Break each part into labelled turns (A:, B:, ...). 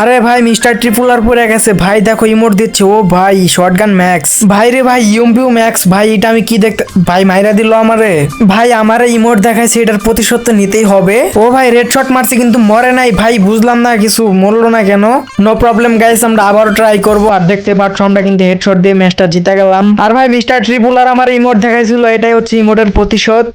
A: আরে ভাই মিস্টার ট্রিপুলার পরে গেছে ভাই, দেখো ইমোট দিচ্ছে। ও ভাই শটগান ম্যাক্স ভাই রে ভাই, ইউএমপিও ম্যাক্স ভাই। এটা আমি কি দেখতে ভাই, মাইরা দিল আমারে ভাই। আমারে ইমোট দেখাইছে, এটার প্রতিশোধ তো নিতেই হবে। ও ভাই রেড শট মারছে কিন্তু মরে নাই ভাই, বুঝলাম না কিছু, মরলো না কেন। নো প্রবলেম গাইস, আমরা আবারও ট্রাই করবো। আর দেখতে পাচ্ছ আমরা কিন্তু হেডশট দিয়ে ম্যাচটা জিতে গেলাম। আর ভাই মিস্টার ট্রিপুলার আমার ইমোট দেখাইছিল, এটাই হচ্ছে ইমোটের প্রতিশোধ।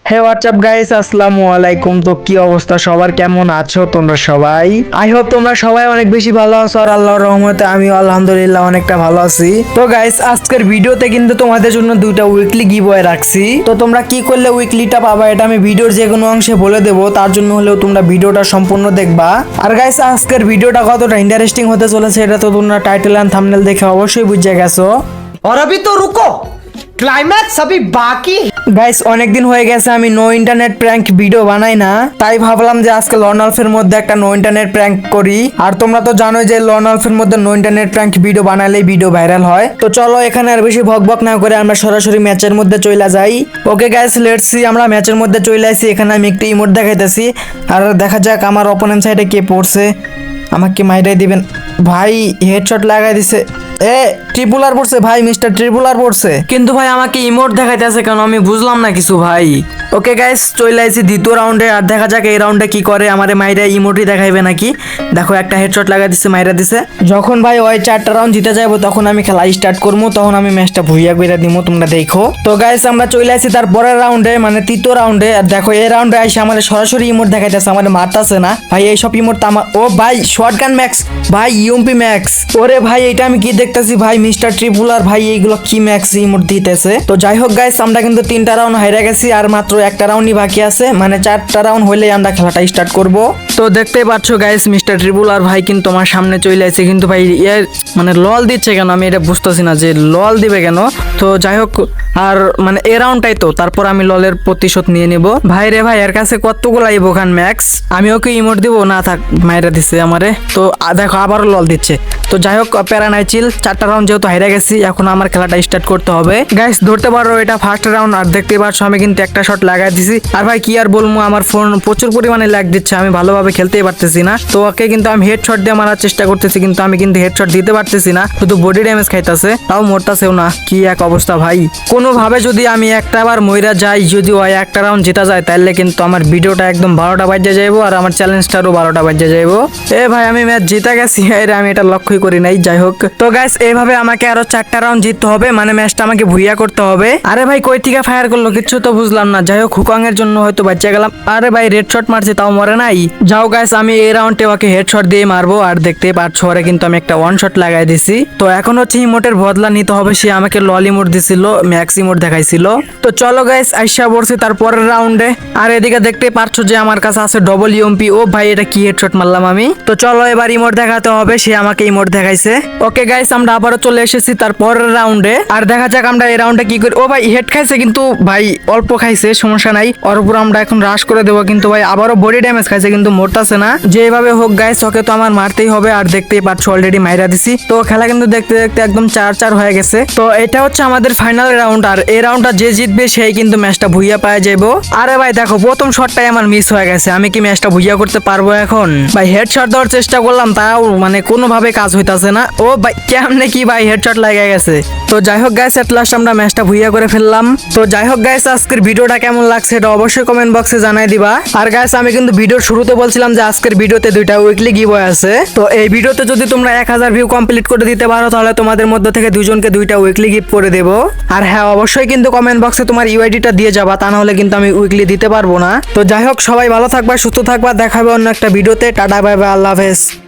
A: হে হোয়াটসঅ্যাপ গাইস, আসসালামু আলাইকুম। তো কি অবস্থা সবার, কেমন আছো তোমরা সবাই? আই হোপ তোমরা সবাই অনেক বেশি ভালো আছো, আর আল্লাহর রহমতে আমিও আলহামদুলিল্লাহ অনেকটা ভালো আছি। তো গাইস আজকের ভিডিওতে কিন্তু তোমাদের জন্য দুইটা উইকলি গিভওয়ে রাখছি। তো তোমরা কি করলে উইকলিটা পাবা এটা আমি ভিডিওর যে কোনো অংশে বলে দেবো, তার জন্য হলেও তোমরা ভিডিওটা সম্পূর্ণ দেখবা। আর গাইস আজকের ভিডিওটা কতটা ইন্টারেস্টিং হতে চলেছে এটা তো তোমরা টাইটেল এন্ড থাম্বনেল দেখে অবশ্যই বুঝে গেছো।
B: और अभी तो रुको, क्लाइमैक्स अभी बाकी है।
A: গাইস অনেকদিন হয়ে গেছে আমি নো ইন্টারনেট প্র্যাঙ্ক ভিডিও বানাই না, তাই ভাবলাম যে আজকে লর্নলফের মধ্যে একটা নো ইন্টারনেট প্র্যাঙ্ক করি। আর তোমরা তো জানোই যে লর্নলফের মধ্যে নো ইন্টারনেট প্র্যাঙ্ক ভিডিও বানালেই ভিডিও ভাইরাল হয়। তো চলো এখানে আর বেশি ভকভক না করে আমরা সরাসরি ম্যাচের মধ্যে চলে যাই। ওকে গাইস লেটস সি, আমরা ম্যাচের মধ্যে চলে আসি। এখানে আমি একটু ইমোট দেখাইতেছি, আর দেখা যাক আমার অপোনেন্ট সাইডে কে পড়ছে। আমাকে মাইরাই দিবেন ভাই, হেডশট লাগাই দিছে। এ ট্রিপুলার পড়ছে ভাই, মিস্টার ট্রিপুলার পড়ছে, কিন্তু ভাই আমাকে ইমোট দেখাইতেছে কেন আমি বুঝলাম না কিছু ভাই। ওকে গাইস চলে আইছি দ্বিতীয় রাউন্ডে, আর দেখা যাক এই রাউন্ডে কি করে। আমারে মাইরা ইমোটই দেখাইবে নাকি। দেখো একটা হেডশট লাগাই দিছে, মাইরা দিছে। যখন ভাই ওই 4টা রাউন্ড জিতে যাবো তখন আমি খেলা স্টার্ট করবো, তখন আমি ম্যাচটা ভুইয়া কইরা দিমু, তোমরা দেখো। তো গাইস আমরা চলে আইছি তার পরের রাউন্ডে, মানে তৃতীয় রাউন্ডে। আর দেখো এই রাউন্ডে আইসে আমাদের সরাসরি ইমোট দেখাইতেছে, আমাদের মারতাছে না ভাই। এই সব ইমোট তো আমার, ও ভাই শটগান ম্যাক্স ভাই, ইউএমপি ম্যাক্স। ওরে ভাই এটা আমি কি দেখতেছি ভাই, মিস্টার ট্রিপুলার ভাই এইগুলো কি ম্যাক্স ইমোট দিতেছে। তো যাই হোক গাইস আমরা কিন্তু 3টা রাউন্ড হাইরা গেছি, আর মাত্র একটা রাউন্ডই বাকি আছে, মানে 4টা রাউন্ড হইলেই আমরা খেলাটা স্টার্ট করব। তো দেখতেই পাচ্ছ গাইস মিস্টার ট্রিপুলার ভাই কিন্তু আমার সামনে চলে আসছে, কিন্তু ভাই মানে লল দিচ্ছে কেন আমি এটা বুঝতেছি না যে লল দিবে কেন। তো যাই হোক, আর মানে এ রাউন্ডটাই তো, তারপর আমি ললের প্রতিশোধ নিয়ে নিব। ভাই রে ভাই এর কাছে কতগুলো ইভোখান ম্যাক্স, আমি ওকে ইমোট দিব না, থাক মাইরা দিছে আমারে। তো দেখো আবারও লল দিচ্ছে। তো যাই হোক প্যারা নাই, চিল। 4টা রাউন্ড যেহেতু হাইরা গেছি, এখন আমার খেলাটা স্টার্ট করতে হবে। গাইস ধরতে পারো এটা ফার্স্ট রাউন্ড, আর দেখতে পাচ্ছ আমি কিন্তু একটা শট লাগাই দিছি। আর ভাই কি আর বলবো, আমার ফোন প্রচুর পরিমাণে ল্যাগ দিচ্ছে, আমি ভালোভাবে খেলতেই পারতেছি না। তো ওকে কিন্তু আমি হেডশট দিয়ে মারার চেষ্টা করতেছি, কিন্তু আমি কিন্তু হেডশট দিতে পারতেছি না, শুধু বডি ড্যামেজ খাইতেছে, তাও মরতাছেও না। কি এক অবস্থা ভাই, কোনোভাবে যদি আমি একটা বার মইরা যাই, যদি ওই একটা রাউন্ড জিতা যায়, তাহলে কিন্তু আমার ভিডিওটা একদম 12টা বাজে যাইবো, আর আমার চ্যালেঞ্জটারও 12টা বাজে যাইবো। এ ভাই আমি ম্যাচ জিতা গেছি, আমি এটা লক্ষ্যই করি নাই। যাই হোক তো গাইস এইভাবে আমাকে আরো 4টা রাউন্ড জিততে হবে, মানে ম্যাচটা আমাকে ভুইয়া করতে হবে। আরে ভাই কই থেকে ফায়ার করলো কিচ্ছু তো বুঝলাম না। যাই হোক হুকং এর জন্য হয়তো বাঁচা গেলাম। আরে ভাই রেড শট মারছে তাও মরে নাই। যাও গাইস আমি এই রাউন্ডে ওকে হেডশট দিয়ে মারবো, আর দেখতে পাচ্ছ ওরে কিন্তু আমি একটা ওয়ান শট লাগাই দিছি। তো এখন হচ্ছে ইমোটের বদলা নিতে হবে, সে আমাকে লল ইমোট দিছিল, ম্যাক্স ইমোট দেখাইছিল। তো চলো গাইস আইসা পড়ছি তার পরের রাউন্ডে, আর এদিকে দেখতে পাচ্ছ যে আমার কাছে আছে ডবল ইউএমপি। ও ভাই এটা কি হেডশট মারলাম আমি। তো চলো এবার ইমোট দেখাতে হবে, সে আমাকে ইমোট দেখাইছে। ওকে গাইস আমরা আবারও চলে এসেছি তার পরের রাউন্ডে, আর দেখা যাক আমরা এই রাউন্ডে কি করি। ও ভাই হেড খাইছে, কিন্তু ভাই অল্প খাইছে, সমস্যা নাই, ওর উপর আমরা এখন রাশ করে দেবো। কিন্তু ভাই আবারও বডি ড্যামেজ খাইছে, কিন্তু মরতাছে না। যেভাবে হোক গাইস ওকে তো আমার মারতেই হবে, আর দেখতেই পাচ্ছ অলরেডি মাইরা দিছি। তো খেলা কিন্তু দেখতে দেখতে একদম 4-4 হয়ে গেছে। তো এটা হচ্ছে আমাদের ফাইনাল রাউন্ড, আর এই রাউন্ডটা যে জিতবে সেই কিন্তু ম্যাচটা ভুইয়া পাওয়া যাবো। আরে ভাই দেখো প্রথম শটটাই আমার মিস হয়ে গেছে, আমি কি ম্যাচটা ভুইয়া করতে পারবো এখন? ভাই হেডশট দেওয়ার চেষ্টা করলাম, তাও মানে কোনোভাবে কাজ হইতাছে না। ও ভাই কেমনে কি ভাই হেডশট লাগা গেছে। তো যাই হোক গাইস এট লাস্ট আমরা ম্যাচটা ভুইয়া করে ফেললাম। তো যাই হোক গাইস আজকের ভিডিওটা কেমন লাগছে এটা অবশ্যই কমেন্ট বক্সে জানাই দিবা। আর গাইস আমি কিন্তু ভিডিওর শুরুতে বলছিলাম যে আজকের ভিডিওতে 2টা উইকলি গিভওয়ে আছে। তো এই ভিডিওতে যদি তোমরা 1000 ভিউ কমপ্লিট করে দিতে পারো, তাহলে তোমাদের মধ্যে থেকে 2জনকে 2টা উইকলি গিফট করে দেবো। আর হ্যাঁ অবশ্যই কিন্তু কমেন্ট বক্সে তোমার ইউআইডিটা দিয়ে যাবা, তা না হলে কিন্তু আমি উইকলি দিতে পারবো না। তো যাই হোক সবাই ভালো থাকবা, সুস্থ থাকবা, দেখাবে অন্য একটা ভিডিওতে। টাটা বাই বাই, আল্লাহ হাফেজ।